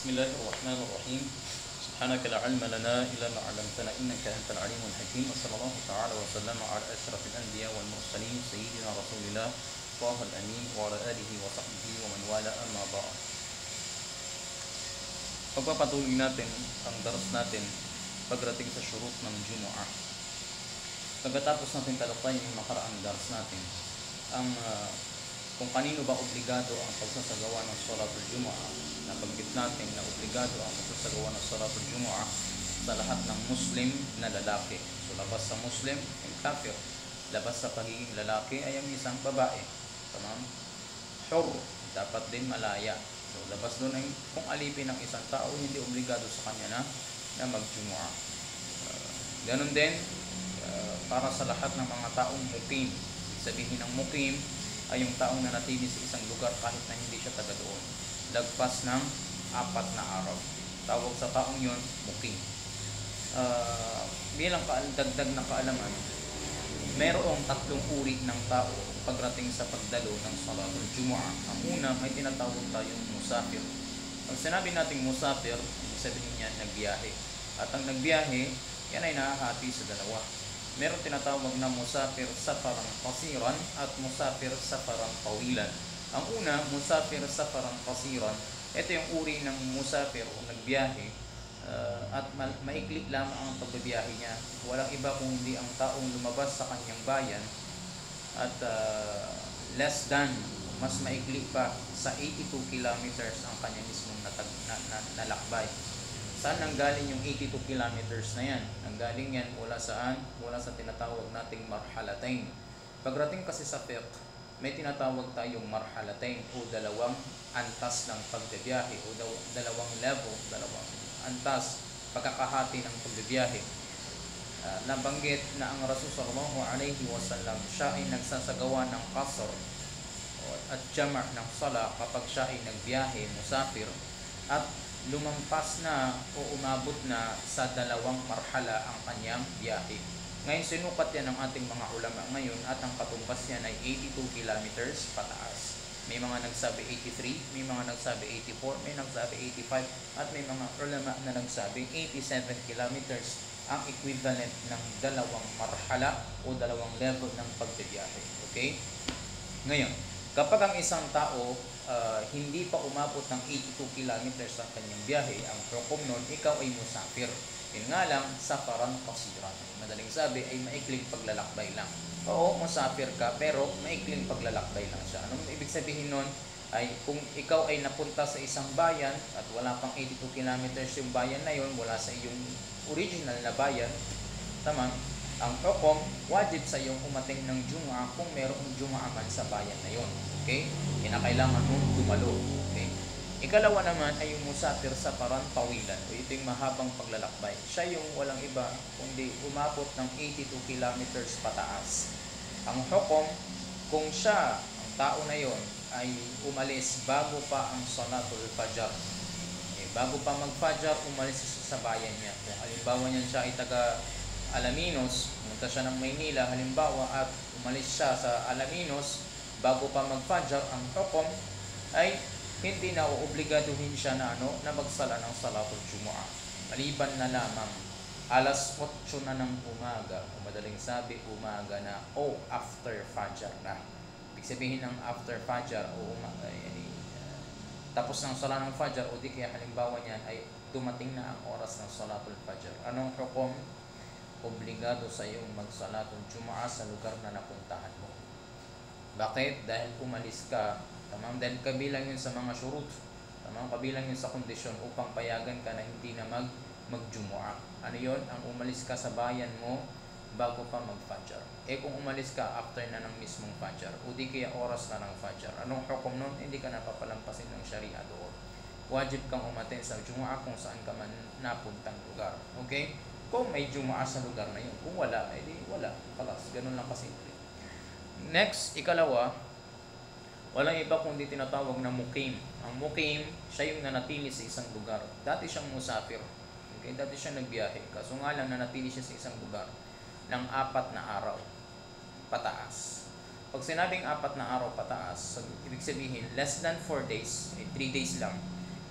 بسم الله الرحمن الرحيم. سبحانك لا علم لنا إلا ما علمتنا إنك أنت العليم الحكيم. وصلى الله تعالى وسلم على أشرف الأنبياء والمرسلين سيدنا رسول الله طه الأمين وعلى آله وصحبه ومن والاه أما بعد. Pagpapatuloy natin ang daras natin pagdating sa syurut ng Jumu'ah. Pagkatapos natin talakay yung nakaraang daras natin, ang kung kanino ba obligado ang pagsasagawa ng Salatul Jumu'ah. Nabanggit natin na obligado ang pagsasagawa ng Salatul Jumu'ah sa lahat ng Muslim na lalaki. So labas sa Muslim, yung kafir. Labas sa pagiging lalaki ay ang isang babae. Tamam? Hur, dapat din malaya. So labas doon ay kung alipin ng isang tao, hindi obligado sa kanya na mag-Jumu'ah. Ganun din para sa lahat ng mga taong mukim. Sabihin ng mukim ay yung taong nanatili sa isang lugar kahit na hindi siya taga doon, lagpas ng 4 na araw. Tawag sa taong yon mukim. Bilang dagdag na kaalaman, mayroong 3 uri ng tao pagdating sa pagdalo ng Salatul Jumu'ah. Ang una, may tinatawag tayong musafir. Pag sinabi nating musafir, sabihin niya nagbiyahe. At ang nagbiyahe, yan ay nahahati sa dalawa. Meron tinatawag na musafir safaran qasiran at musafir safaran tawilan. Ang una, musafir safaran qasiran, ito yung uri ng musafir o nagbiyahe at maikli lamang ang pagbibiyahe niya. Walang iba kung hindi ang taong lumabas sa kanyang bayan at less than, mas maikli pa, sa 82 kilometers ang kanya mismong nalakbay. Saan nanggaling yung 82 kilometers na yan? Nanggaling yan mula saan? Mula sa tinatawag nating marhalatain. Pagdating kasi sa fiqh, may tinatawag tayong marhalatain o dalawang antas ng pagbibiyahe o dalawang level, dalawang antas, pagkakahati ng pagbibiyahe. Nabanggit na ang Rasul sallallahu alaihi wasallam siya ay nagsasagawa ng qasr at jama' ng sala kapag siya ay nagbiyahe, musafir, at lumampas na o umabot na sa 2 marhala ang kanyang biyahe. Ngayon sinukat yan ng ating mga ulama ngayon at ang katumbas yan ay 82 kilometers pataas. May mga nagsabi 83, may mga nagsabi 84, may nagsabi 85, at may mga ulama na nagsabi 87 kilometers ang equivalent ng 2 marhala o 2 level ng pagbibiyahe. Okay? Ngayon, kapag ang isang tao hindi pa umabot ng 82 kilometers ang kanyang biyahe, ang hukom nun, ikaw ay musafir. Yun nga lang, safaran qasiran. Madaling sabi ay maikling paglalakbay lang. Oo, musafir ka, pero maikling paglalakbay lang siya. Anong ibig sabihin nun? Ay kung ikaw ay napunta sa isang bayan at wala pang 82 kilometers yung bayan na yun mula sa iyong original na bayan, tama? Ang hukom, wajib sa iyong umating ng Jumu'ah kung mayroong Jumu'ah man sa bayan na yon. Okay? Kinakailangan mong dumalo. Okay? Ikalawa naman ay yung musafir sa safaran tawilan o ito yung mahabang paglalakbay. Siya yung walang iba kundi umabot ng 82 kilometers pataas. Ang hukom, kung siya, ang tao na yon, ay umalis bago pa ang Salatul Fajr. Okay? Bago pa mag-Fajr, umalis sa bayan niya. Kung halimbawa niyan siya ay taga Alaminos, pumunta siya ng Maynila halimbawa at umalis siya sa Alaminos bago pa mag-Fajr, ang hukom ay hindi na uobligaduhin siya na magsala ng Salatul Jumu'ah. Maliban na lamang alas 8 na ng umaga, o madaling sabi umaga na o after Fajr na. Ibig sabihin ng after Fajr o tapos ng sala ng Fajr o di kaya halimbawa niyan ay dumating na ang oras ng Salatul Fajr. Anong hukom? Obligado sa iyong magsalatul Jumu'ah sa lugar na napuntahan mo. Bakit? Dahil umalis ka, tamang, dahil kabilang yun sa mga syurut, tamang, kabilang yun sa kondisyon upang payagan ka na hindi na mag-Jumu'ah. Ano yun? Ang umalis ka sa bayan mo bago pa mag-Fajr. Kung umalis ka after na ng mismong Fajr o di kaya oras na ng Fajr, anong hukom nun? Hindi ka napapalampasin ng Sharia doon. Wajib kang umaten sa Jumu'ah kung saan ka man napuntang lugar. Okay? Kung may Jumu'ah sa lugar na yun. Kung wala, edi wala. Kalas. Ganun lang kasimple. Next, ikalawa, walang iba kundi tinatawag na mukim. Ang mukim, siya yung nanatili sa isang lugar. Dati siyang musafir. Okay? Dati siya nagbiyahe. Kaso nga lang nanatili siya sa isang lugar ng 4 na araw pataas. Pag sinabing 4 na araw pataas, ibig sabihin less than 4 days, 3 days lang.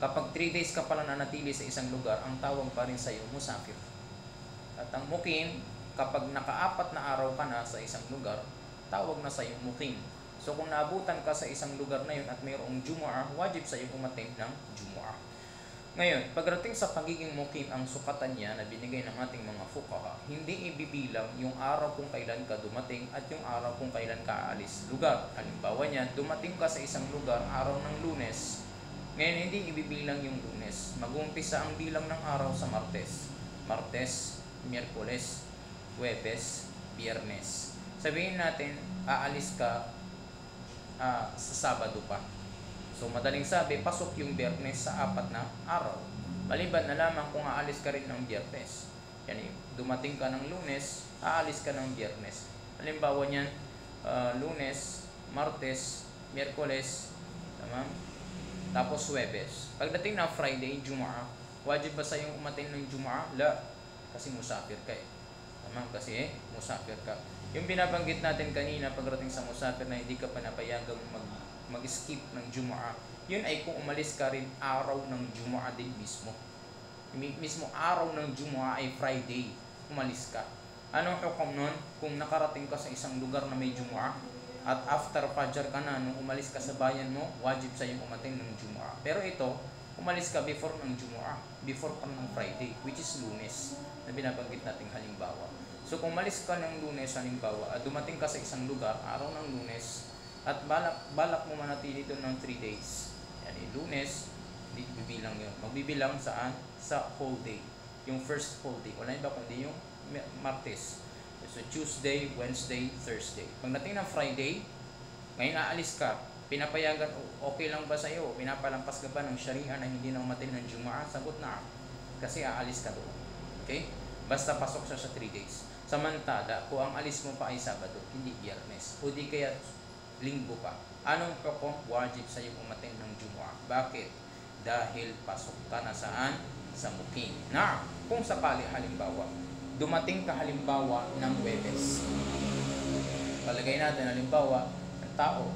Kapag 3 days ka pala nanatili sa isang lugar, ang tawag pa rin sa iyo musafir. At ang mukim, kapag naka-4 na araw ka na sa isang lugar, tawag na sa iyo mukim. So kung naabutan ka sa isang lugar na yun at mayroong Jumu'ah, wajib sa iyo umattend ng Jumu'ah. Ngayon, pagdating sa pagiging mukim, ang sukatan niya na binigay ng ating mga fuqaha, hindi ibibilang yung araw kung kailan ka dumating at yung araw kung kailan ka aalis lugar. Halimbawa niya, dumating ka sa isang lugar araw ng Lunes. Ngayon, hindi ibibilang yung Lunes. Mag-uumpisa ang bilang ng araw sa Martes. Martes, Miyerkules, Huwebes, Biyernes. Sabihin natin, aalis ka sa Sabado pa. So madaling sabi, pasok yung Biyernes sa 4 na araw. Maliban na lamang kung aalis ka rin ng Biyernes. Yani, dumating ka ng Lunes, aalis ka ng Biyernes. Halimbawa niyan, Lunes, Martes, Miyerkules, tama? Tapos Huwebes. Pagdating na Friday, Jumu'ah, wajib ba sa iyong umattend ng Jumu'ah? La, kasi musafir ka eh. Tama? Kasi musafir ka. Yung binabanggit natin kanina pagdating sa musafir na hindi ka panapayagang mag-skip ng Jumu'ah, yun ay kung umalis ka rin araw ng Jumu'ah din mismo. Mismo araw ng Jumu'ah ay Friday, umalis ka. Anong hukom nun? Kung nakarating ka sa isang lugar na may Jumu'ah at after Fajr ka na, nung umalis ka sa bayan mo, wajib sa iyong umattend ng Jumu'ah. Pero ito, umalis ka before ng Jumu'ah, before pa ng Friday, which is Lunes, na binabanggit nating halimbawa. So kung umalis ka ng Lunes, halimbawa, at dumating ka sa isang lugar, araw ng Lunes, at balak mo manatili doon ng 3 days. Yani Lunes, hindi bibilang yun. Magbibilang saan? Sa whole day. Yung first whole day. Wala iba kundi yung Martes. So Tuesday, Wednesday, Thursday. Pagdating ng Friday, ngayon aalis ka. Pinapayagan, okay lang ba sa'yo? Pinapalampas ka ba ng Sharia na hindi na umattend ng Jumu'ah? Sagot na. Kasi aalis ka doon. Okay? Basta pasok siya sa 3 days. Samantala, kung ang alis mo pa ay Sabado, hindi Biyernes. O di kaya Linggo pa. Anong hukom? Wajib sa iyo umattend ng Jumu'ah. Bakit? Dahil pasok ka na saan? Sa mukim. Na, kung sakali halimbawa, dumating ka halimbawa ng Huwebes. Palagay natin halimbawa, ang tao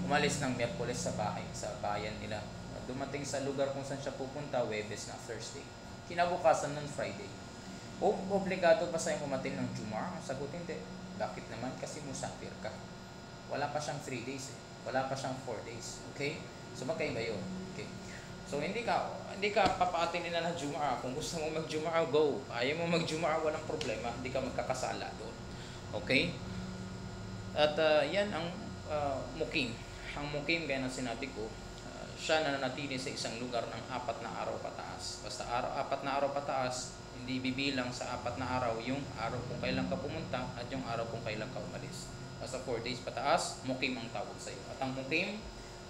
umalis ng Miyerkules sa bahay, sa bayan nila. Dumating sa lugar kung saan siya pupunta, Huwebes na Thursday. Kinabukasan ng Friday. Obligado pa sa iyo umattend ng Jumu'ah? Sagot hindi. Bakit naman? Kasi musafir ka. Wala pa siyang 3 days eh. Wala pa siyang 4 days. Okay? So magkaiba yun. Okay? So hindi ka papaatin nila ng Jumu'ah. Kung gusto mo mag-Jumu'ah, go. Ayaw mo mag-Jumu'ah, walang problema. Hindi ka magkakasala doon. Okay? At yan ang mukim. Ang mukim, gaya ng sinabi ko, siya na nanatili sa isang lugar ng 4 na araw pataas. Basta 4 na araw pataas, hindi bibilang sa 4 na araw yung araw kung kailan ka pumunta at yung araw kung kailan ka umalis. Basta 4 days pataas, mukim ang tawag sa iyo. At ang mukim,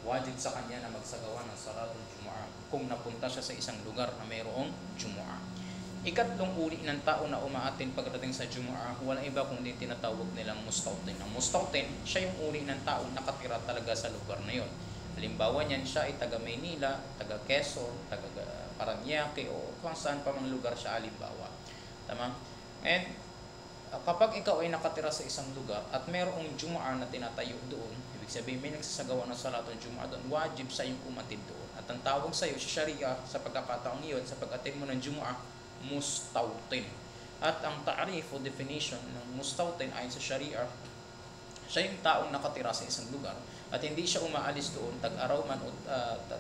wajib sa kanya na magsagawa ng salatul Jumu'ah kung napunta siya sa isang lugar na mayroong Jumu'ah. Ikatlong uri ng tao na umaattend pagdating sa Jumu'ah, wala iba kundi tinatawag nilang mustautin. Ang mustautin, siya yung uri ng tao nakatira talaga sa lugar na yon. Halimbawa niyan, siya ay taga Maynila, taga Quezon, taga Paranaque, o kung saan pa mang lugar siya halimbawa. Tama? And kapag ikaw ay nakatira sa isang lugar at mayroong Jumu'ah na tinatayo doon, ibig sabihin may nagsasagawa ng salatul Jumu'ah doon, wajib sa iyong umattend doon. At ang tawag sa iyo sa Sharia, sa pagkakataong iyon, sa pag-attend mo ng Jumu'ah, mustautin. At ang ta'rif o definition ng mustautin ayon sa Sharia, siya yung taong nakatira sa isang lugar at hindi siya umaalis doon tag-araw man o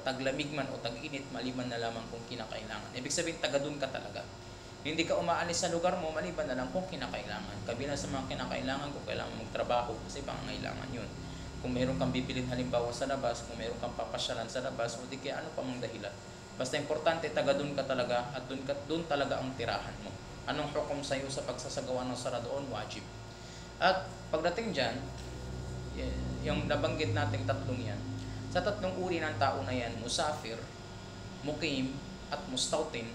taglamig man o tag-init, maliban na lamang kung kinakailangan. Ibig sabihin, taga doon ka talaga. Hindi ka umaalis sa lugar mo, maliban na lang kung kinakailangan. Kabilang sa mga kinakailangan, kung kailangan magtrabaho, kasi pangangailangan yun. Kung mayroon kang bibilin halimbawa sa labas, kung mayroon kang papasyalan sa labas, o di kaya ano pa mang dahilan. Basta importante, taga doon ka talaga at doon talaga ang tirahan mo. Anong hukom sa iyo sa pagsasagawa ng sala doon? Wajib. At pagdating dyan, yung nabanggit nating tatlong yan, sa tatlong uri ng tao na yan, musafir, mukim, at mustautin,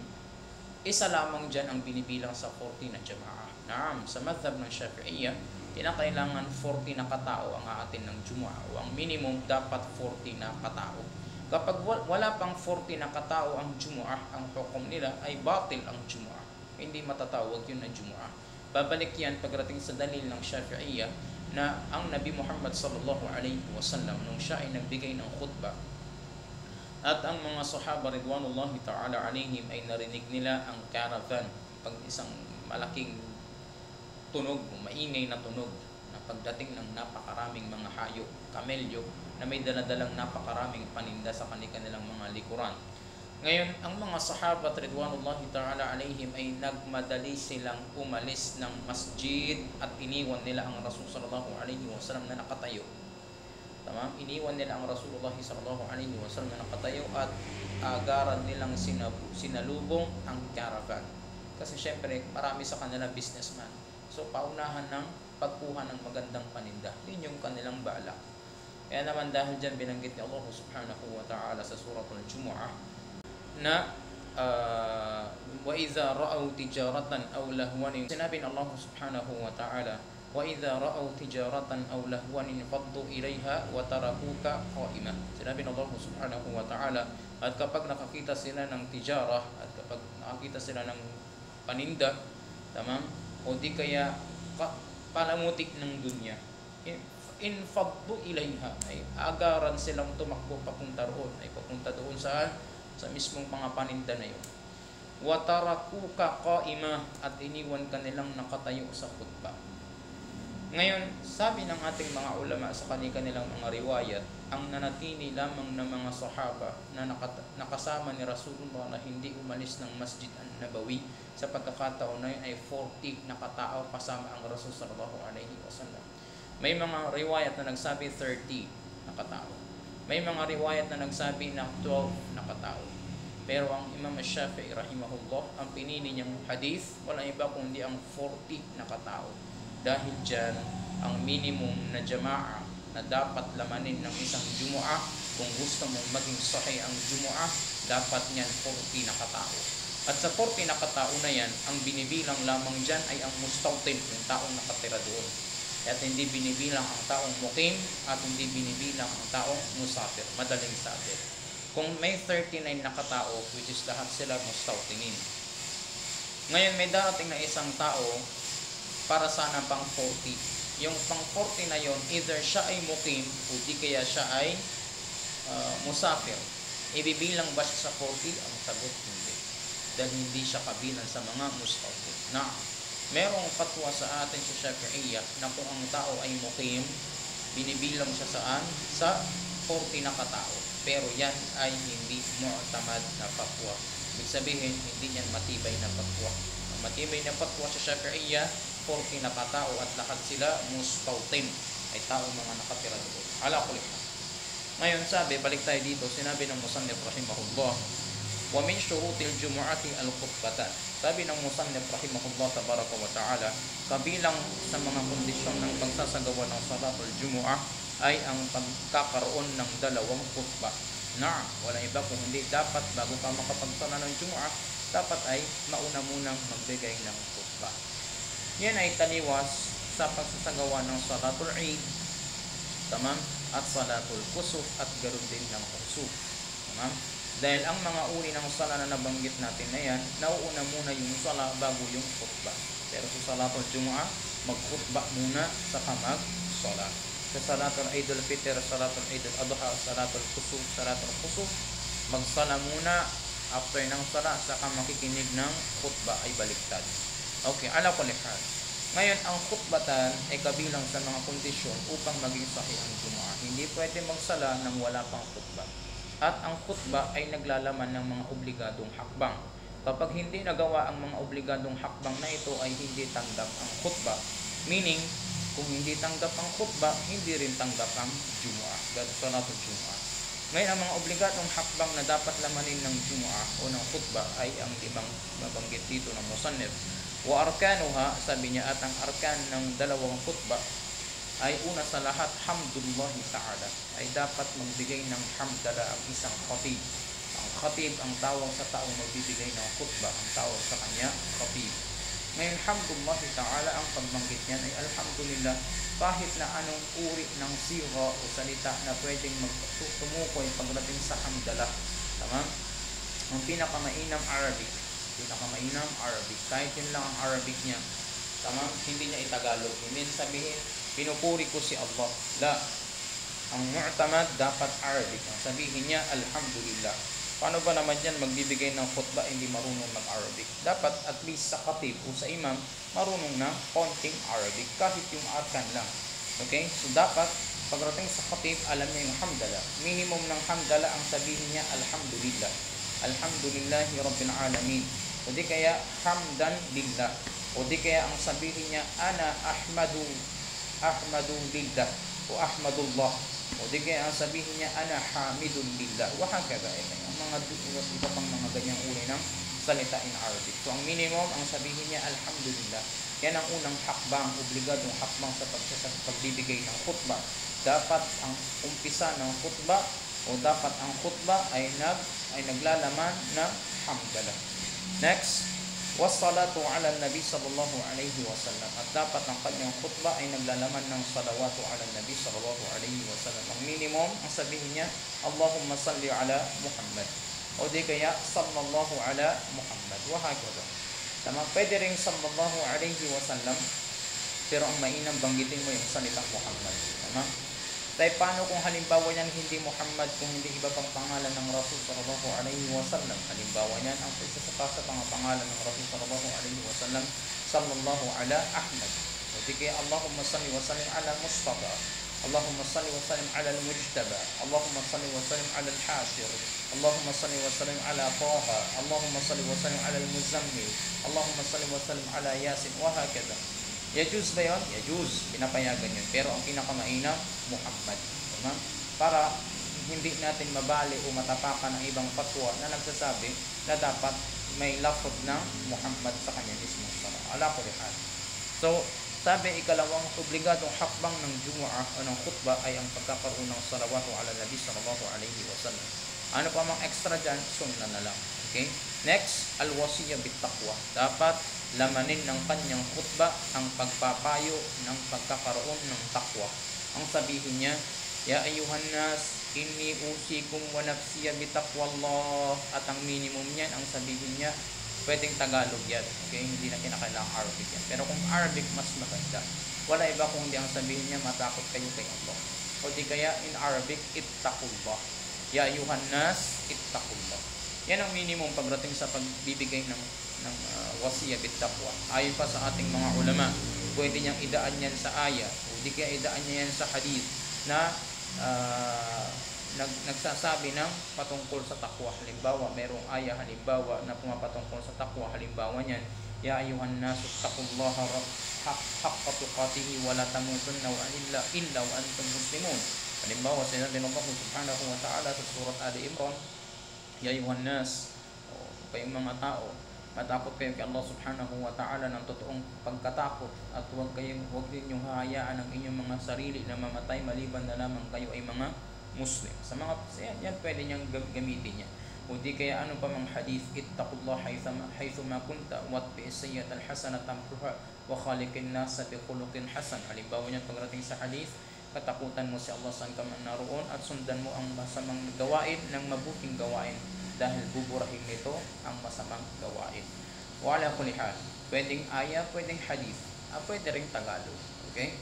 isa lamang dyan ang binibilang sa 40 na Jumu'ah. Naam, sa madhab ng Shafi'iyya, kinakailangan 40 na katao ang aatin ng Jumu'ah o ang minimum dapat 40 na katao. Kapag wala pang 40 na katao ang Jumu'ah, ang hukom nila ay batil ang Jumu'ah. Hindi matatawag yun na Jumu'ah. Babalik yan pagdating sa dalil ng Shafi'iyya na ang Nabi Muhammad sallallahu alaihi wasallam nung siya ay nagbigay ng khutbah At ang mga sahaba ridwanullahi ta'ala alaihim ay narinig nila ang caravan, pag isang malaking tunog, maingay na tunog na pagdating ng napakaraming mga hayop, kamelyo na may daladalang napakaraming paninda sa kanilang mga likuran. Ngayon, ang mga sahabat ridwanullahi ta'ala alaihim ay nagmadali silang umalis ng masjid at iniwan nila ang Rasul sallallahu alaihi wasallam na nakatayo. Tama? Iniwan nila ang Rasulullah sallallahu alaihi wasallam na nakatayo at agaran nilang sinalubong ang caravan. Kasi syempre, marami sa kanila businessman. So, paunahan ng pagkuha ng magandang paninda. Yun yung kanilang balak. Kaya naman dahil dyan binanggit ni Allah subhanahu wa ta'ala sa suratul Jumu'ah na wa idza ra'aw tijaratan aw lahwan, sinabi ng Allah subhanahu wa ta'ala, wa idza ra'aw tijaratan aw lahwan faddu ilaiha wa tarakuka qa'imah. Sinabi ng Allah subhanahu wa ta'ala, at kapag nakakita sila ng tijarah, at kapag nakakita sila ng paninda, tamam, o di kaya palamutik ng dunya, in faddu ilaiha, ay agaran silang tumakbo papunta roon, ay papunta doon sa mismong mga paninda na yun. Wa tarakuka qa'imah, at iniwan ka nilang nakatayo sa khutbah. Ngayon, sabi ng ating mga ulama sa kanilang mga riwayat, ang nanatili lamang ng mga sahaba na nakasama ni Rasulullah na hindi umalis ng Masjid an-Nabawi sa pagkakataon na yun ay 40 na katao kasama ang Rasul sallallahu alaihi wasallam. May mga riwayat na nagsabi 30 na katao. May mga riwayat na nagsabi ng 12 na katao. Pero ang Imam Shafi'i rahimahullah, ang pinili niyang hadith, wala iba kundi ang 40 na katao. Dahil dyan, ang minimum na jama'a na dapat lamanin ng isang Jumu'ah, kung gusto mong maging sahih ang Jumu'ah, dapat niyan 40 na katao. At sa 40 na katao na yan, ang binibilang lamang dyan ay ang mustawtin, yung taong nakatira doon. At hindi binibilang ang taong mukim at hindi binibilang ang taong musafir. Madaling sabi. Kung may 39 na katao, which is lahat sila mustawtinin. Ngayon may darating na isang tao para sana pang 40. Yung pang 40 na yon, either siya ay mukim o di kaya siya ay musafir. Ibibilang ba siya sa 40? Ang sagot hindi. Dahil hindi siya kabilang sa mga mustawtin. Na merong fatwa sa atin sa Shafi'iyya na kung ang tao ay mukim, binibilang siya saan? Sa 40 na katao. Pero yan ay hindi mu'tamad na fatwa. Ibig sabihin, hindi yan matibay na fatwa. Ang matibay na fatwa sa Shafi'iyya, 40 na katao at lahat sila mustawtin, ay taong mga nakatira doon. Ala kulli. Ngayon sabi, balik tayo dito, sinabi ng musannif rahimahullah, wa min syurutil jumu'ati al-khutbatan. Sabi ng musannif rahimahullah tabaraka wa ta'ala, kabilang sa mga kondisyon ng pagsasagawa ng salatul jumu'ah ay ang pagkakaroon ng dalawang khutbah. Na wala iba kung hindi dapat bago ka makapagsala ng jumu'ah, dapat ay mauna munang magbigay ng khutbah. Yan ay taliwas sa pagsasagawa ng salatul Eid, tamam, at salatul kusuf at garon din ng kusuf. Tamam? Dahil ang mga uri ng sala na nabanggit natin na yan, nauuna muna yung sala bago yung khutbah. Pero sa salatul Jumu'ah, mag-khutbah muna sa mag-sala. Sa salatul Eidul Fitr, salatul Eidul Adha, salatul kusuf, mag-sala muna. After ng sala, saka makikinig ng khutbah ay baliktad. Okay, ala kulli hal. Ngayon, ang khutbatan ay kabilang sa mga kondisyon upang maging sahih ang Jumu'ah. Hindi pwede magsala nang wala pang khutbah. At ang khutbah ay naglalaman ng mga obligadong hakbang. Kapag hindi nagawa ang mga obligadong hakbang na ito, ay hindi tanggap ang khutbah. Meaning, kung hindi tanggap ang khutbah, hindi rin tanggap ang Jumu'ah, salatul Jumu'ah. Ngayon, ang mga obligadong hakbang na dapat lamanin ng Jumu'ah o ng khutbah ay ang limang mabanggit dito ng musannif. Wa arkanuha, sabi niya, at ang arkan ng dalawang khutbah ay una sa lahat, hamdulillahi ta'ala, ay dapat magbigay ng hamdala ang isang khatib. Ang khatib ang tawag sa taong magbibigay ng khutbah, ang tawag sa kanya khatib. Ngayon, hamdulillahi ta'ala, ang pagbanggit niyan ay alhamdulillah, kahit na anong uri ng siga o salita na pwedeng tumukoy pagdating sa hamdala. Tama? Ang pinakamainam Arabic, kahit yun lang ang Arabic niya, tama? Hindi niya itagalog. Hindi sabihin, pinupuri ko si Allah. La. Ang mu'tamad dapat Arabic. Ang sabihin niya, alhamdulillah. Paano ba naman yan magbibigay ng khutbah hindi marunong mag-Arabic? Dapat at least sa khatib o sa imam, marunong na konting Arabic, kahit yung arkan lang. Okay? So dapat, pagdating sa khatib, alam niya yung hamdala. Minimum ng hamdala, ang sabihin niya, alhamdulillah. Alhamdulillahi Rabbil Alamin. O di kaya, hamdan lillah. O di kaya, ang sabihin niya, ana ahmadu lillah. O ahmadullah. O di kaya, ang sabihin niya, ana hamidun lillah. Wahakaba. Ang mga iba pang mga ganyang uri ng salita in Arabic. So, ang minimum, ang sabihin niya, alhamdulillah. Yan ang unang hakbang, obligadong hakbang sa pagbibigay ng khutbah. Dapat ang umpisa ng khutbah o dapat ang khutbah ay naglalaman ng hamdala. Next, wassalatu ala nabi sallallahu alaihi wasallam. At dapat ang kanyang khutbah ay naglalaman ng salawatu ala nabi sallallahu alaihi wasallam. Ang minimum, ang sabihin niya, Allahumma salli ala Muhammad. O di kaya, sallallahu ala Muhammad. Wahakaba. Tama, pwede rin sallallahu alaihi wasallam, pero ang mainam banggitin mo yung salitang Muhammad. Tama? Dahil paano kung halimbawa niyan hindi Muhammad, kung hindi iba pang pangalan ng Rasul sallallahu alaihi wasallam? Halimbawa niyan, ang isa sa pangalan ng Rasul sallallahu alaihi wasallam, sallallahu ala Ahmad. O di kaya, Allahumma salli wa sallim ala Mustafa. Allahumma salli wa sallim ala al-Mujtaba. Allahumma salli wa sallim ala al-Hashir. Allahumma salli wa sallim ala Taha. Allahumma salli wa sallim ala al-Muzammil. Allahumma salli wa sallim ala Yasin. Wahakada. Yajuz ba yun? Yajuz. Pinapayagan yun. Pero ang pinakamainam, Muhammad. Diba? Para hindi natin mabali o matapakan ang ibang fatwa na nagsasabi na dapat may lafod ng Muhammad sa kanya mismo. Ala kulli hal. So, sabi, ikalawang obligadong hakbang ng Jumu'ah o ng khutbah ay ang pagkakaroon ng salawatu ala nabi sallallahu alaihi wasallam. Ano pa mang extra dyan, sunnah na lang. Okay? Next, al-wasiyya bit-taqwa. Dapat lamanin ng kanyang khutbah ang pagpapayo ng pagkakaroon ng taqwa. Ang sabihin niya, ya ayuhan nas, inni usikum wa nafsiya bitaqwallah. At ang minimum niyan, ang sabihin niya, pwedeng Tagalog yan. Okay? Hindi na kinakailangang Arabic yan. Pero kung Arabic, mas maganda. Wala iba kung hindi ang sabihin niya, matakot kayo kay Allah. O di kaya, in Arabic, ittaqullah. Ya ayuhan nas, ittaqullah. Yan ang minimum pagdating sa pagbibigay ng wasiyya bit-taqwa. Ayon pa sa ating mga ulama, pwede niyang idaan yan sa aya, o di kaya idaan niya yan sa hadith na nagsasabi ng patungkol sa takwa. Halimbawa, merong aya halimbawa na pumapatungkol sa takwa. Halimbawa niyan, ya ayuhan nasu taqullaha haqqa tuqatih wa la tamutunna illa wa antum muslimun. Halimbawa, sinabi ng Allah subhanahu wa ta'ala sa surat Ali Imran, ya ayuhan nas, kayong mga tao, matakot kayo kay Allah subhanahu wa ta'ala ng totoong pagkatakot, at huwag ninyong hahayaan ang inyong mga sarili na mamatay maliban na lamang kayo ay mga Muslim. Sa mga yan pwede niyang gamitin niya. O di kaya ano pa mang hadith, ittaqullah haythu ma kunta watbi as-sayyi'ata al-hasanata tamhuha wa khaliqin nasa bi khuluqin hasan. Halimbawa niya pagdating sa hadith, katakutan mo si Allah saan ka man naroon at sundan mo ang masamang gawain ng mabuting gawain dahil buburahin nito ang masamang gawain. Wala kulli hal. Pwedeng aya, pwedeng hadith, pwede ring Tagalog. Okay?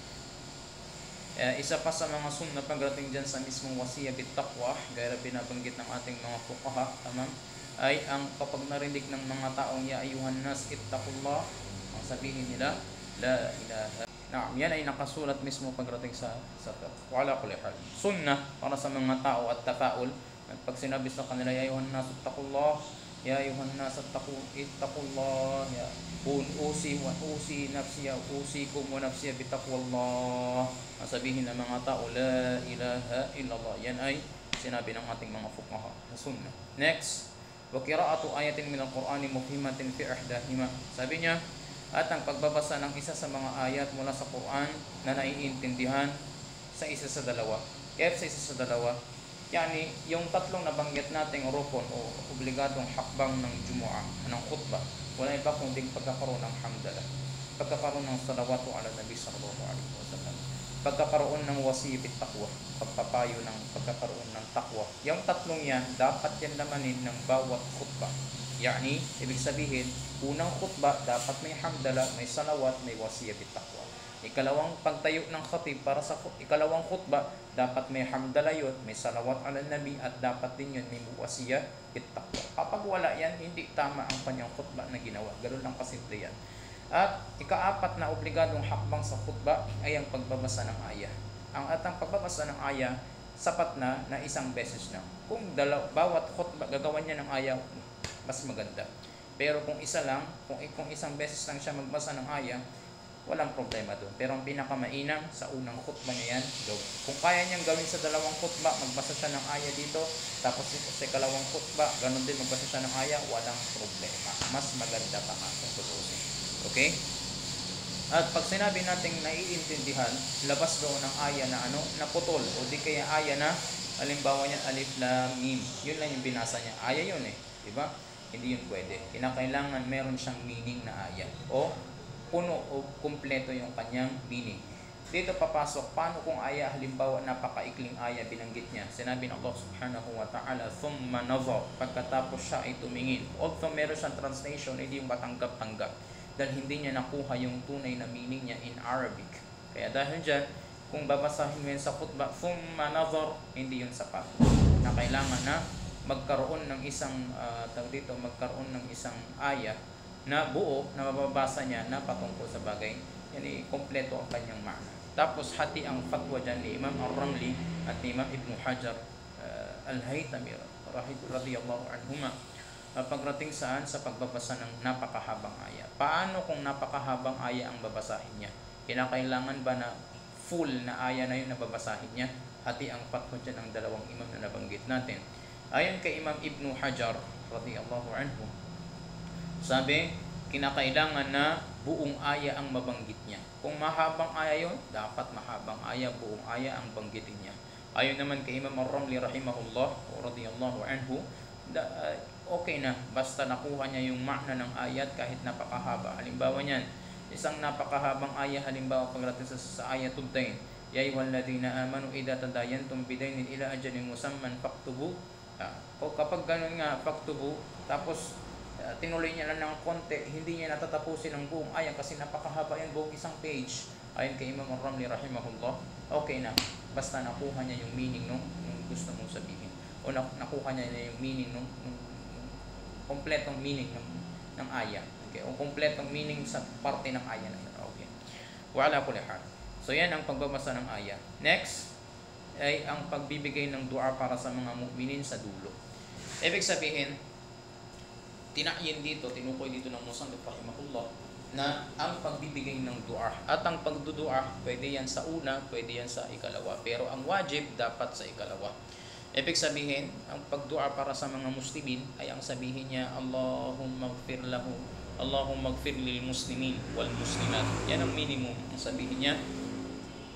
Isa pa sa mga sunnah pagdating dyan sa mismong wasiyya bit-taqwa, gaya binabanggit ng ating mga fuqaha, tamam, ay ang kapag narinig ng mga taong ya ayuhan nas ittaqullah, ang sabihin nila, la ilaha. Yan ay nakasulat mismo pagdating sa wala kulli hal. Sunnah para sa mga tao at tafaul, pag sinabi sa kanila ya ayuhan nas ittaqullah, ya ayuhan nas ittaqullah, ya usi nafsiya usikum wa nafsiya bitaqwallah. Ang sabihin ng mga tao, la ilaha illallah. Yan ay sinabi ng ating mga fuqaha sa sunnah. Next, wa qira'atu ayatin min al-Qur'ani mufhimatin fi ihdahima. Sabi niya, at ang pagbabasa ng isa sa mga ayat mula sa Quran na naiintindihan sa isa sa dalawa. Kaya sa isa sa dalawa, yani yung tatlong nabanggit nating rukun o obligadong hakbang ng Jumu'ah, ng khutbah, wala iba kundi pagkakaroon ng hamdalah, pagkakaroon ng salawatu ala nabi sallallahu alaihi wasallam, pagkakaroon ng wasiyya bit-taqwa, pagpapayo ng pagkakaroon ng takwa. Yung tatlong yan, dapat yan lamanin ng bawat khutbah. Yani, ibig sabihin, unang khutbah, dapat may hamdala, may salawat, may wasiyya bit-taqwa. Ikalawang pagtayo ng khatib para sa ikalawang khutbah, dapat may hamdala yun, may salawat ala nabi, at dapat din yun may muwasiyah bittaqwa. Kapag wala yan, hindi tama ang kanyang khutbah na ginawa. Ganun lang kasimple yan. At ikaapat na obligadong hakbang sa khutbah ay ang pagbabasa ng ayah. Ang pagbabasa ng ayah, sapat na isang beses na. Kung bawat khutbah gagawan niya ng ayah, mas maganda. Pero kung isa lang, kung isang beses lang siya magbasa ng ayah, walang problema doon. Pero ang pinakamainam, sa unang khutbah niya yan, gawin. Kung kaya niyang gawin sa dalawang khutbah, magbasa siya ng ayah dito, tapos sa ikalawang khutbah, ganun din magbasa siya ng ayah, walang problema. Mas maganda pa nga kung tutusin. Okay? At pag sinabi nating naiintindihan, labas doon ng ayah na naputol, o di kaya ayah na, halimbawa niya, alif, lam, mim. Yun lang yung binasa niya. Ayah yun Diba? Hindi yun pwede. Kinakailangan meron siyang meaning na ayah. O puno o kumpleto yung kanyang meaning. Dito papasok, paano kung ayah, halimbawa napakaikling ayah binanggit niya. Sinabi ng Allah subhanahu wa ta'ala, thumma nazar, pagkatapos siya ay tumingin. Although meron siyang translation, hindi yung matanggap-tanggap. Dahil hindi niya nakuha yung tunay na meaning niya in Arabic. Kaya dahil dyan, kung babasahin mo yun sa khutbah, thumma nazar, hindi yun sapat. Na kailangan na magkaroon ng isang, magkaroon ng isang ayah na buo, na mababasa niya na patungkol sa bagay, yan kompleto ang kanyang ma'na. Tapos hati ang fatwa dyan ni Imam Ar-Ramli at ni Imam Ibn Hajar Al-Haytami radiyallahu anhuma, pagdating saan sa pagbabasa ng napakahabang ayah. Paano kung napakahabang ayah ang babasahin niya? Kinakailangan ba na full na ayah na yun na babasahin niya? Hati ang fatwa dyan ng dalawang imam na nabanggit natin. Ayon kay Imam Ibn Hajar radiyallahu anhu, sabi, kinakailangan na buong aya ang mabanggit niya. Kung mahabang aya yun, dapat mahabang aya, buong aya ang banggitin niya. Ayon naman kay Imam Ar-Ramli rahimahullah radiyallahu anhu, okay na, basta nakuha niya yung ma'na ng ayat kahit napakahaba. Halimbawa niyan, isang napakahabang aya, halimbawa pagdating sa ayatul dayn, ya ayyuhalladhina amanu idza tadayantum bidaynin ila ajalin musamman faktubu. O kapag ganun nga, faktubu, tapos tinuloy niya lang ng konti, hindi niya natatapusin ang buong ayah kasi napakahaba yan, buong isang page. Ayon kay Imam Ar-Ramli rahimahullah, okay na, basta nakuha niya yung meaning nung gusto mong sabihin, o nakuha niya yung meaning nung kompletong meaning ng ayah. Okay? O kompletong meaning sa parte ng ayah na yun. Okay. Wala kulli hal. So yan ang pagbabasa ng ayah. Next ay ang pagbibigay ng dua para sa mga mu'minin sa dulo. Ibig sabihin, tinayin dito, tinukoy dito ng musannif rahimahullah, na ang pagbibigay ng dua at ang pagdudua, pwede yan sa una, pwede yan sa ikalawa, pero ang wajib dapat sa ikalawa. Ibig sabihin, ang pagdua para sa mga muslimin ay ang sabihin niya, Allahumma gfir lahu, Allahumma gfir lil muslimin wal muslimat. Yan ang minimum. Ang sabihin niya,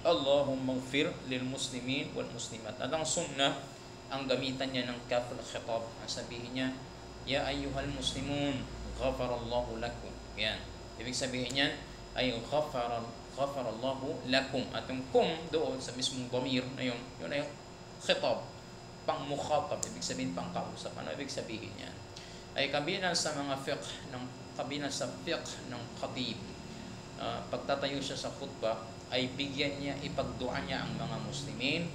Allahumma gfir lil muslimin wal muslimat. At ang sunnah, ang gamitan niya ng kaf al-khitab. Ang sabihin niya, ya ayyuhal muslimun, ghafarallahu lakum. Yan. Ibig sabihin niyan ay ghafarallahu lakum. At yung kum doon sa mismong dhamir na yun ay khitab, pang mukhatab, ibig sabihin pang kausap. Ano ibig sabihin niyan? Ay kabilang sa mga fiqh ng khatib. Pagtatayo siya sa khutbah, ay bigyan niya, ipagdua niya ang mga muslimin,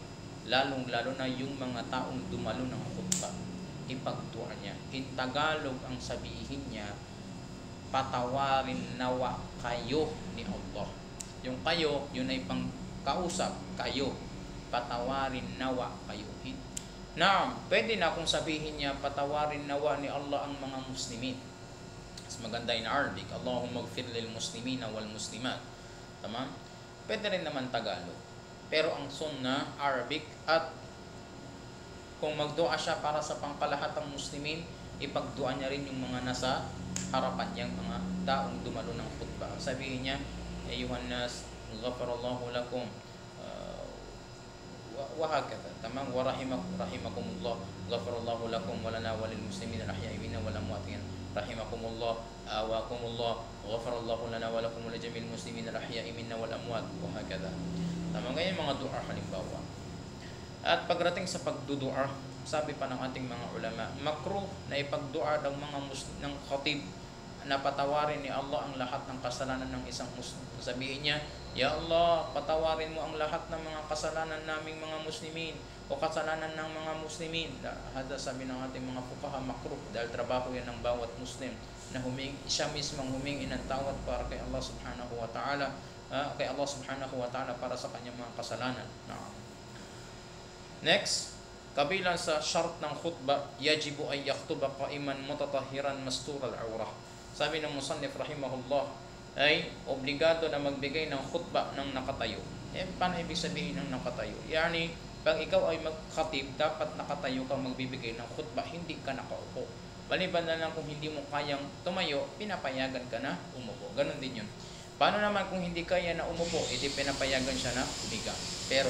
lalong-lalo na yung mga taong dumalo ng khutbah. Ipagdua niya. In Tagalog ang sabihin niya, patawarin nawa kayo ni Allah. Yung kayo, yun ay pang kausap, kayo. Patawarin nawa kayo. Na, pwede na kung sabihin niya, patawarin nawa ni Allah ang mga muslimin. Mas maganda in Arabic, Allahumma gfir lil muslimina wal muslimat. Tama? Pwede rin naman Tagalog. Pero ang sunnah, Arabic, at kung magdua siya para sa pangkalahatang muslimin, ipagdua niya rin yung mga nasa harapan niyang mga taong dumalo ng khutbah. Sabihin niya, ayuhan nas, ghafarallahu lakum, wahakata, tamam, rahimakumullah, ghafarallahu lakum, walana walil muslimin al-ahya'i minna wal amwat. Rahimakumullah, awakumullah, ghafarallahu lana wa lakum wa li jami'il muslimin al-ahya'i minna wal amwat. Wahakata. Tama, ganyan mga dua halimbawa. At pagdating sa pagdudua, sabi pa ng ating mga ulama, makruh na ipagdua ng mga ng khatib na patawarin ni Allah ang lahat ng kasalanan ng isang Muslim. Sabihin niya, Ya Allah, patawarin mo ang lahat ng mga kasalanan naming mga Muslimin o kasalanan ng mga Muslimin. Hada sabi ng ating mga fuqaha makruh, dahil trabaho yan ng bawat Muslim na siya mismong humingi ng tawad para kay Allah subhanahu wa ta'ala, para sa kanyang mga kasalanan. Next, kabilang sa shart ng khutbah, yajibu ay yaktuba qaiman mutatahiran mastural awrah. Sabi ng musannif rahimahullah, ay obligado na magbigay ng khutbah ng nakatayo. Paano ibig sabihin ng nakatayo? Yani, pag ikaw ay magkhatib, dapat nakatayo ka magbibigay ng khutbah, hindi ka nakaupo. Maliban na lang kung hindi mo kayang tumayo, pinapayagan ka na umupo. Ganon din yun. Paano naman kung hindi kaya na umupo, edi pinapayagan siya na humiga. Pero,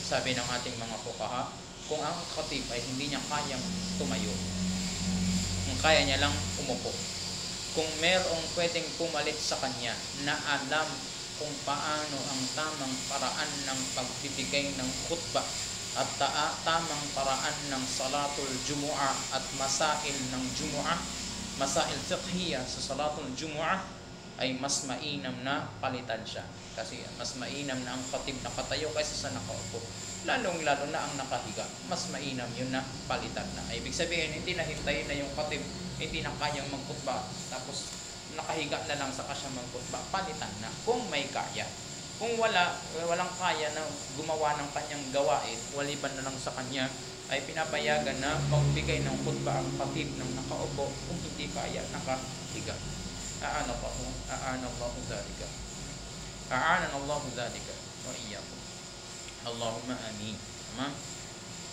sabi ng ating mga fuqaha, kung ang khatib ay hindi niya kayang tumayo, kung kaya niya lang umupo, kung merong pwedeng pumalit sa kanya na alam kung paano ang tamang paraan ng pagbibigay ng khutbah at tamang paraan ng salatul jumu'ah at masail ng jumu'ah, masail fiqhiyah sa salatul jumu'ah, ay mas mainam na palitan siya. Kasi mas mainam na ang khatib nakatayo kaysa sa nakaupo. Lalong-lalo na ang nakahiga, mas mainam yun na palitan na. Ay, ibig sabihin, hindi na hintayin na yung khatib, hindi na kayang magkhutbah, tapos nakahiga na lang saka siya magkhutbah, palitan na kung may kaya. Kung walang kaya na gumawa ng kanyang gawain, waliban na lang sa kanya, ay pinapayagan na magbigay ng khutbah ang khatib ng nakaupo kung hindi kaya nakahiga. A'anallahu dhalika. A'anallahu dhalika wa iyyakum. Allahumma amin.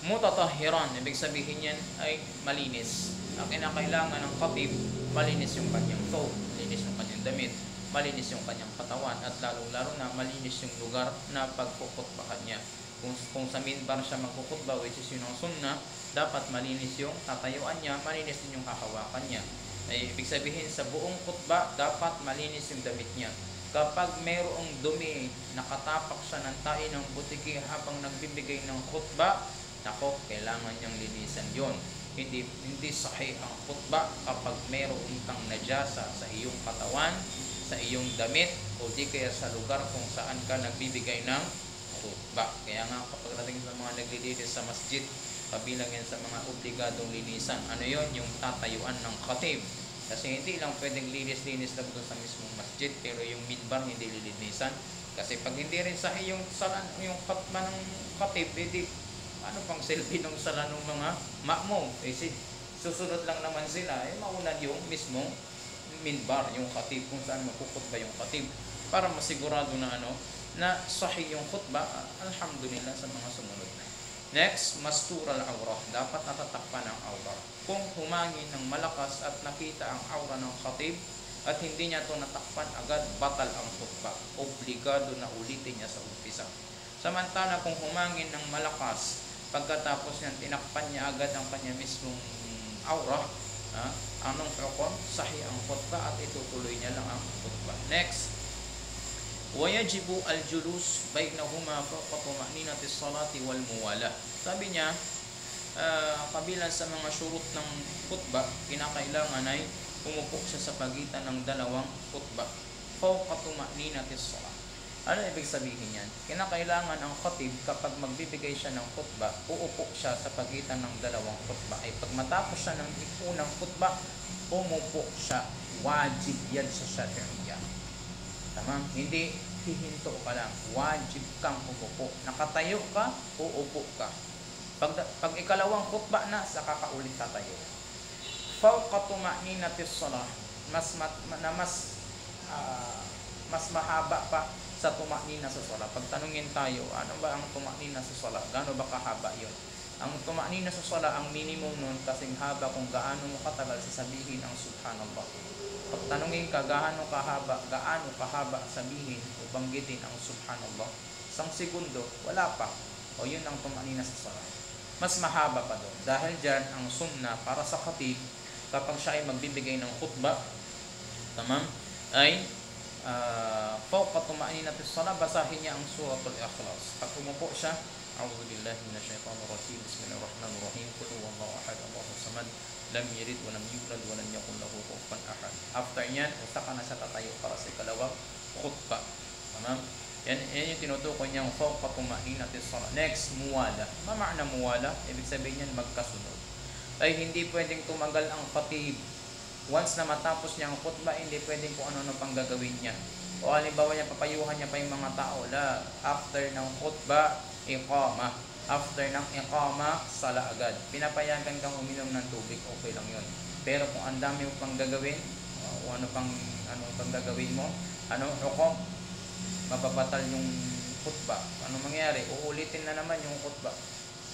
Mutatahiran, ibig sabihin yan ay malinis. Ang kinakailangan ng khatib, malinis yung kanyang thawb, malinis yung kanyang damit, malinis yung kanyang katawan, at lalong-laro na malinis yung lugar na pagkukutbahan niya. Kung sa minbar siya magkukutba, which is yun ang sunnah, dapat malinis yung tatayuan niya, malinis din yung hahawakan niya. Ay, ibig sabihin sa buong khutbah, dapat malinis yung damit niya. Kapag mayroong dumi, nakatapak siya ng tahi ng butiki habang nagbibigay ng khutbah, nako, kailangan niyang linisan yon. Hindi sahih ang khutbah kapag mayroong kang najasa sa iyong katawan, sa iyong damit, o di kaya sa lugar kung saan ka nagbibigay ng khutbah. Kaya nga kapag natin sa mga naglilinis sa masjid, kabilang yan sa mga obligadong linisan. Ano yon? Yung tatayuan ng khatib. Kasi hindi lang pwedeng linis-linis lang doon sa mismong masjid, pero yung minbar hindi lilinisan. Kasi pag hindi rin sa yung khutbah ng khatib, hindi ano pang selfie ng sala ng mga ma'mum. Susunod lang naman sila, maunan yung mismong minbar, yung khatib, kung saan magkukutba yung khatib, para masigurado na na sahih yung khutbah. Alhamdulillah sa mga sumunod na. Next, mastural awrah. Dapat natatakpan ang awrah. Kung humangin ng malakas at nakita ang aura ng khatib at hindi niya ito natakpan agad, batal ang khutbah. Obligado na ulitin niya sa umpisa. Samantala kung humangin ng malakas, pagkatapos niyan tinakpan niya agad ang kanya mismong aura, anong hukom? Sahih ang khutbah at itutuloy niya lang ang khutbah. Next, wayajibu al-julus bainahuma fawqa tuma'ninati as-salati wal muwala. Sabi niya, kabilang sa mga syurut ng khutbah, kinakailangan ay umupo siya sa pagitan ng dalawang khutbah. Fawqa tuma'ninati as-salat. Ano ibig sabihin yan? Kinakailangan ang khatib kapag magbibigay siya ng khutbah, uupo siya sa pagitan ng dalawang khutbah. Ay pag matapos siya ng unang khutbah, umupo siya. Wajib yan sa Shafi'iyya. Tama? Hindi hihinto ka lang. Wajib kang umupo. Nakatayo ka, uupo ka. Pag ikalawang khutbah na, saka ka ulit tatayo. Fawqa tuma'ninati as-salah. Mas mahaba pa sa tuma'nina sa salat. Pag tanungin tayo, ano ba ang tuma'nina sa salat? Gaano ba kahaba yun? Ang tuma'nina sa salat, ang minimum nun kasing haba kung gaano mo katagal sasabihin ang subhanallah. Pag tanungin ka, gaano kahaba sabihin o banggitin ang subhanallah, 1 segundo, wala pa. O yun ang tuma'nina sa salat. Mas mahaba pa doon. Dahil dyan, ang sunnah para sa khatib, kapag siya ay magbibigay ng khutbah, tamam, ay fawqa tuma'ninati as-salah, basahin niya ang suratul Ikhlas. Pag umupo siya, a'udzu billahi minasyaitonir rajim, bismillahirrahmanirrahim, qul huwallahu ahad, Allahus samad, lam yalid wa lam yulad wa lam yakul lahu kufuwan ahad. After niyan, saka na siya tatayo para sa ikalawang khutbah. Tama? Yan yung tinutukoy niyang fawqa tuma'inatis salat. Next, muwala. Ma'ana muwala? Ibig sabihin niyan magkasunod. Ay hindi pwedeng tumagal ang khatib. Once na matapos niya ang khutbah, hindi pwedeng kung ano-ano pang gagawin niya. O halimbawa niya, papayuhan niya pa yung mga tao. La, after ng khutbah, iqama. After ng iqama, sala agad. Pinapayagan kang uminom ng tubig, okay lang yun. Pero kung ang dami mo pang gagawin, o ano pang gagawin mo, hukom, mababatal yung khutbah. Ano mangyayari? Uulitin na naman yung khutbah.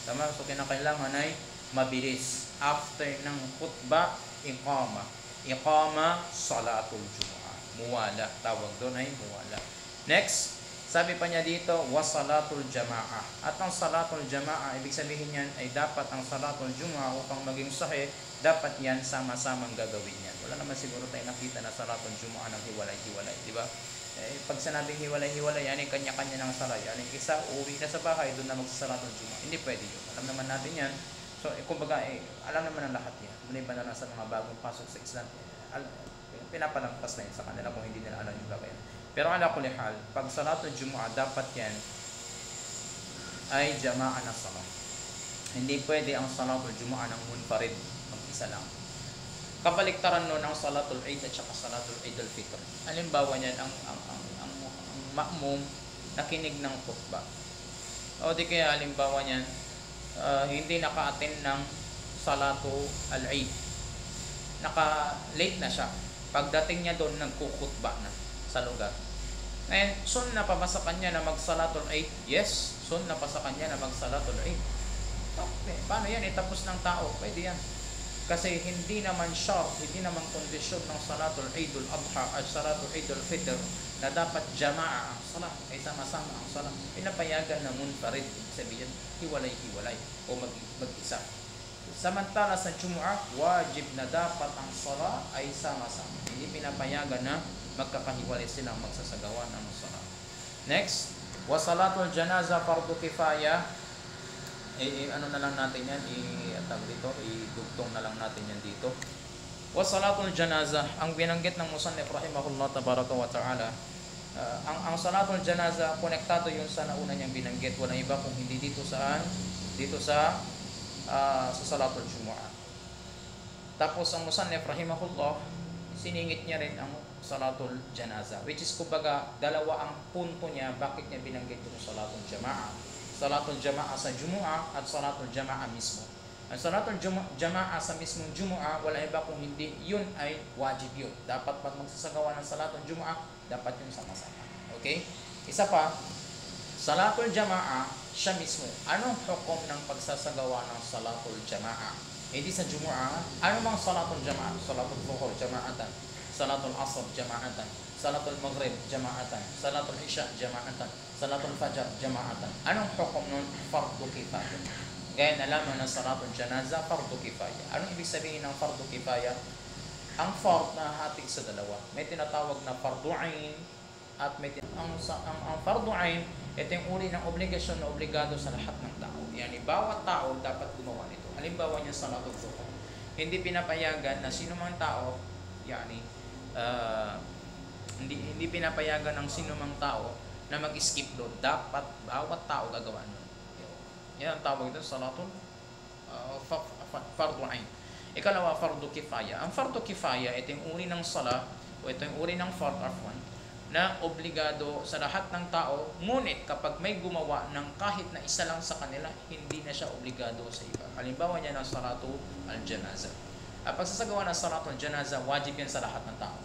Tama? So kinakailangan ay mabilis. After ng khutbah, iqama. Iqama, salatul jumu'ah. Muwala. Tawag doon ay muwala. Next, sabi pa niya dito, wasalatul jama'ah. At ang salatul jama'ah, ibig sabihin niyan ay dapat ang salatul jumu'ah upang maging sahih, dapat yan sama-samang gagawin yan. Wala naman siguro tayo nakita na salatul jumu'ah ng hiwalay-hiwalay, di ba? Pag sinabing hiwalay-hiwalay, yan ay kanya-kanya ng sala. Yan ay isa, uuwi na sa bahay, doon na magsasalatul jumu'ah. Hindi pwede yun. Alam naman natin yan. So, kumbaga, alam naman ang lahat yan. Maliban na lang sa mga bagong pasok sa Islam, pinapalampas na yun sa kanila kung hindi nila alam yung gagawin. Pero ala kulli hal, pag salatul jumu'ah, dapat yan ay jama'a na salat. Hindi pwede ang salatul jumu'ah ng munfarid, mag-isa lang. Kabaliktaran nun ang salatul Eid at saka salatul Eid al-Fitr. Halimbawa niyan, ang ma'mum nakinig ng khutbah. O di kaya halimbawa niyan, hindi naka-attend ng salatu al-Eid. Naka-late na siya. Pagdating niya doon, nagkukhutbah na sa lugar. Ngayon, sunna pa ba sa kanya na mag-salatul Eid? Yes, sunna pa sa kanya na mag-salatul Eid. Okay. Paano yan? Itapos ng tao. Pwede yan. Kasi hindi naman shart, hindi naman kondisyon ng salatul Eidul Adha at salatul Eidul Fitr na dapat jama'a ang salat, ay sama-sama ang salat. Pinapayagan na munfarid, sabihin, hiwalay-hiwalay o mag-isa. Samantala sa Jumu'ah, wajib na dapat ang salat ay sama-sama. Hindi pinapayagan na magkakahiwalay silang magsasagawa ng salat. Next, wa salatul janaza fardu kifaya. Ano na lang natin yan, idugtong na lang natin yan dito. Wa salatul janaza, ang binanggit ng musannif rahimahullah tabaraka wa ta'ala, ang salatul janaza, konektado yun sa nauna niyang binanggit, walang iba kung hindi dito sa salatul jumu'ah. Tapos ang musannif rahimahullah, siningit niya rin ang salatul janaza, which is kumbaga dalawa ang punto niya bakit niya binanggit yung salatul jama'ah. Salatul jama'a sa Jumu'ah at salatul jama'a mismo. Ang salatul jama'a sa mismong Jumu'ah, wala iba kung hindi, yun ay wajib yun. Dapat pag magsasagawa ng salatul Jumu'ah, dapat yun sama-sama. Okay? Isa pa, salatul jama'a, siya mismo. Anong hukom ng pagsasagawa ng salatul jama'a? Hindi sa Jumu'ah, ano mang salatul jama'a? Salatul Zuhur, jama'atan. Salatul Asr, jama'atan. Salatul Maghrib, jama'atan. Salatul Isya, jama'atan. Salatul Fajr, jama'atan. Anong hukom nun? Fardu kifaya. Gaya nalaman ng salatul janaza, fardu kifaya. Anong ibig sabihin ng fardu kifaya? Ang fard na hatig sa dalawa. May tinatawag na fardu ain at ang fardu ain, ito yung uri ng obligasyon na obligado sa lahat ng tao. Yani bawat tao dapat gumawa nito. Halimbawa niya salatul zuhur. Hindi pinapayagan na sino mang tao, yani hindi pinapayagan ng sino mang tao na mag-skip doon. Dapat bawat tao gagawa nun. Yan ang tawag doon, salatul fardu ain. Ikalawa, fardu kifaya. Ang fardu kifaya, ito yung uri ng sala, o ito yung uri ng fard afwan, na obligado sa lahat ng tao, ngunit kapag may gumawa ng kahit na isa lang sa kanila, hindi na siya obligado sa iba. Halimbawa niya ng salatu al-janaza. At pagsasagawa ng salatu al-janaza, wajib yan sa lahat ng tao.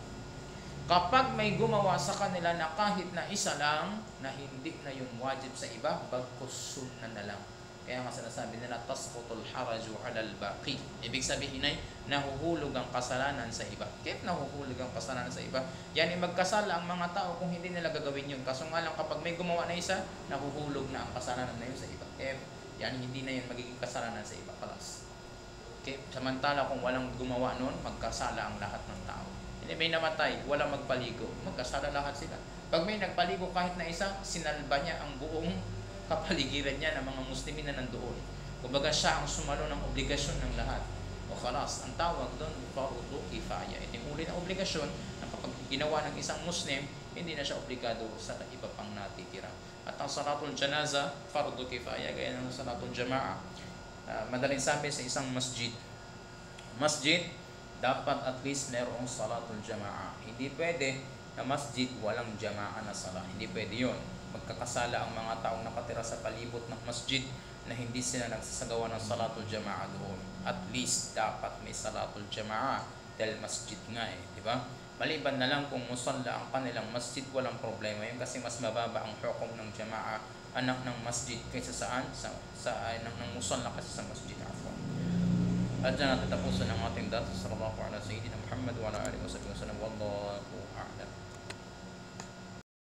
Kapag may gumawa sa kanila na kahit na isa lang, na hindi na yung wajib sa iba, bagkus sunna na lang. Kaya nga sinasabi nila, tasqutul haraju alal baqi. Ibig sabihin ay, nahuhulog ang kasalanan sa iba. Kahit nahuhulog ang kasalanan sa iba, yan ay magkasala ang mga tao kung hindi nila gagawin yun. Kaso nga lang kapag may gumawa na isa, nahuhulog na ang kasalanan na yun sa iba. Kaya yan, hindi na yun magiging kasalanan sa iba. Kalas. Okay? Samantala kung walang gumawa nun, magkasala ang lahat ng tao. May namatay, walang magpaligo, magkasala lahat sila. Pag may nagpaligo kahit na isa, sinalba niya ang buong kapaligiran niya ng mga Muslimin na nandoon. Kumbaga siya ang sumalo ng obligasyon ng lahat. O khalas, ang tawag doon, fardu kifaya. Ito yung uli na obligasyon. obligasyon na kapag ginawa ng isang Muslim, hindi na siya obligado sa iba pang natitira. At ang salatul janaza, fardu kifaya, gaya ng salatul jama'a. Madaling sabi sa isang masjid, dapat at least mayroong salatul jama'a. Hindi pwede na masjid walang jama'a na salah. Hindi pwede yun. Magkakasala ang mga taong nakatira sa palibot ng masjid na hindi sila nagsasagawa ng salatul jama'a doon. At least dapat may salatul jama'a dahil masjid nga di ba? Maliban na lang kung musalla ang kanilang masjid, walang problema yun kasi mas mababa ang hukom ng jama'a, anak ng masjid kaysa saan? Sa anak ng musalla kasi sa masjid. At dyan natin tapusin ang ating datos. Sallallahu ala sayyidina Muhammad wa ala alihi wa sallam. Wallahu a'lam.